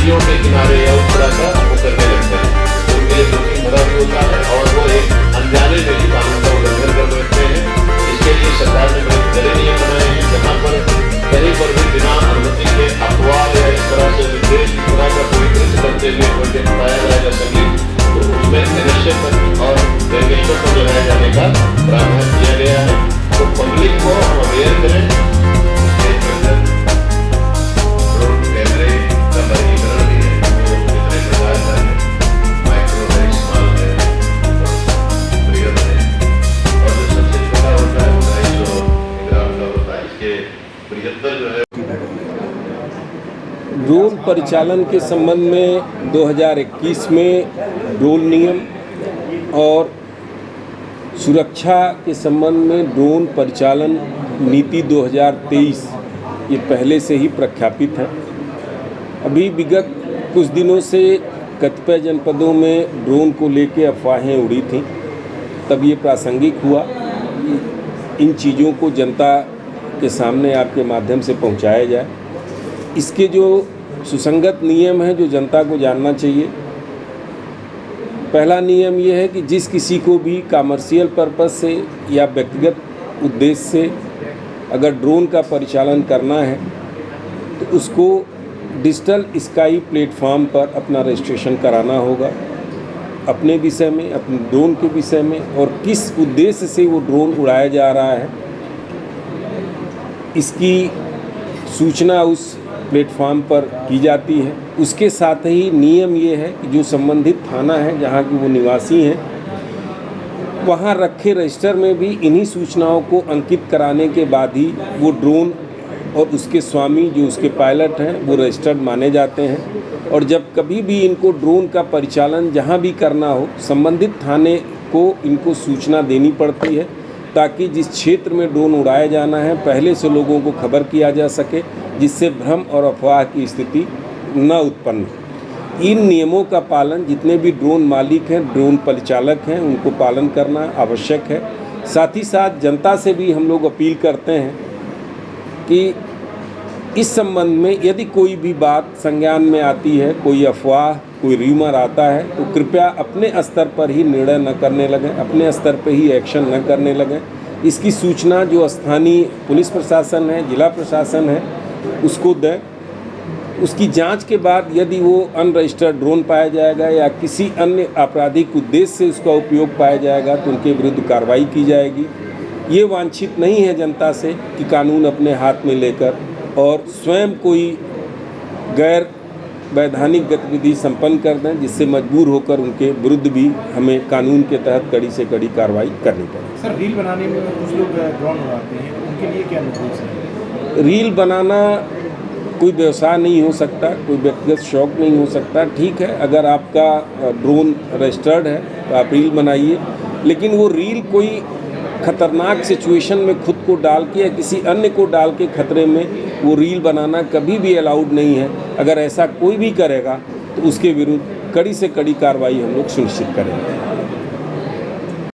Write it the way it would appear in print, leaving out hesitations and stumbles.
नदियों के किनारे या उस तरह का वो करने लगते हैं, तो उनके लिए जोखिम भरा भी होता है और वो एक अनजाने में ही कानून का उल्लंघन कर बैठते हैं। इसके लिए सरकार ने बड़े कड़े नियम बनाए हैं, जहाँ पर कहीं पर भी बिना अनुमति के अफवाह या इस तरह से विदेश इस तरह का कोई कृत्य करते हुए कंटेंट पाया जाएगा संगीत, तो उसमें निश्चित और डेलीगेशन को लगाए जाने का प्रावधान किया गया है। तो पब्लिक को हम अवेयर करें, कैमरे का वर्गीकरण भी है, वो कितने प्रकार का है, माइक्रो है, स्मॉल है, बृहद है, और जो सबसे छोटा होता है वो 250 ग्राम का होता है। इसके बृहत्तर जो है ड्रोन परिचालन के संबंध में 2021 में ड्रोन नियम और सुरक्षा के संबंध में ड्रोन परिचालन नीति 2023 ये पहले से ही प्रख्यापित है। अभी विगत कुछ दिनों से कतिपय जनपदों में ड्रोन को लेकर अफवाहें उड़ी थीं, तब ये प्रासंगिक हुआ कि इन चीज़ों को जनता के सामने आपके माध्यम से पहुंचाया जाए। इसके जो सुसंगत नियम हैं जो जनता को जानना चाहिए। पहला नियम ये है कि जिस किसी को भी कमर्शियल पर्पस से या व्यक्तिगत उद्देश्य से अगर ड्रोन का परिचालन करना है तो उसको डिजिटल स्काई प्लेटफॉर्म पर अपना रजिस्ट्रेशन कराना होगा, अपने विषय में, अपने ड्रोन के विषय में और किस उद्देश्य से वो ड्रोन उड़ाया जा रहा है, इसकी सूचना उस प्लेटफॉर्म पर की जाती है। उसके साथ ही नियम ये है कि जो संबंधित थाना है जहाँ के वो निवासी हैं, वहाँ रखे रजिस्टर में भी इन्हीं सूचनाओं को अंकित कराने के बाद ही वो ड्रोन और उसके स्वामी जो उसके पायलट हैं वो रजिस्टर्ड माने जाते हैं। और जब कभी भी इनको ड्रोन का परिचालन जहाँ भी करना हो, संबंधित थाने को इनको सूचना देनी पड़ती है ताकि जिस क्षेत्र में ड्रोन उड़ाया जाना है पहले से लोगों को खबर किया जा सके, जिससे भ्रम और अफवाह की स्थिति न उत्पन्न हो। इन नियमों का पालन जितने भी ड्रोन मालिक हैं, ड्रोन परिचालक हैं, उनको पालन करना आवश्यक है। साथ ही साथ जनता से भी हम लोग अपील करते हैं कि इस संबंध में यदि कोई भी बात संज्ञान में आती है, कोई अफवाह, कोई र्यूमर आता है, तो कृपया अपने स्तर पर ही निर्णय न करने लगें, अपने स्तर पर ही एक्शन न करने लगें। इसकी सूचना जो स्थानीय पुलिस प्रशासन है, जिला प्रशासन है, उसको दें। उसकी जांच के बाद यदि वो अनरजिस्टर्ड ड्रोन पाया जाएगा या किसी अन्य आपराधिक उद्देश्य से उसका उपयोग पाया जाएगा तो उनके विरुद्ध कार्रवाई की जाएगी। ये वांछित नहीं है जनता से कि कानून अपने हाथ में लेकर और स्वयं कोई गैर वैधानिक गतिविधि संपन्न कर दें, जिससे मजबूर होकर उनके विरुद्ध भी हमें कानून के तहत कड़ी से कड़ी कार्रवाई करनी पड़े। सर, रील बनाने में कुछ लोग ड्रोन उड़ाते हैं, उनके लिए क्या निर्देश है? रील बनाना कोई व्यवसाय नहीं हो सकता, कोई व्यक्तिगत शौक नहीं हो सकता। ठीक है, अगर आपका ड्रोन रजिस्टर्ड है तो आप रील बनाइए, लेकिन वो रील कोई खतरनाक सिचुएशन में खुद को डाल के या किसी अन्य को डाल के खतरे में वो रील बनाना कभी भी अलाउड नहीं है। अगर ऐसा कोई भी करेगा तो उसके विरुद्ध कड़ी से कड़ी कार्रवाई हम लोग सुनिश्चित करेंगे।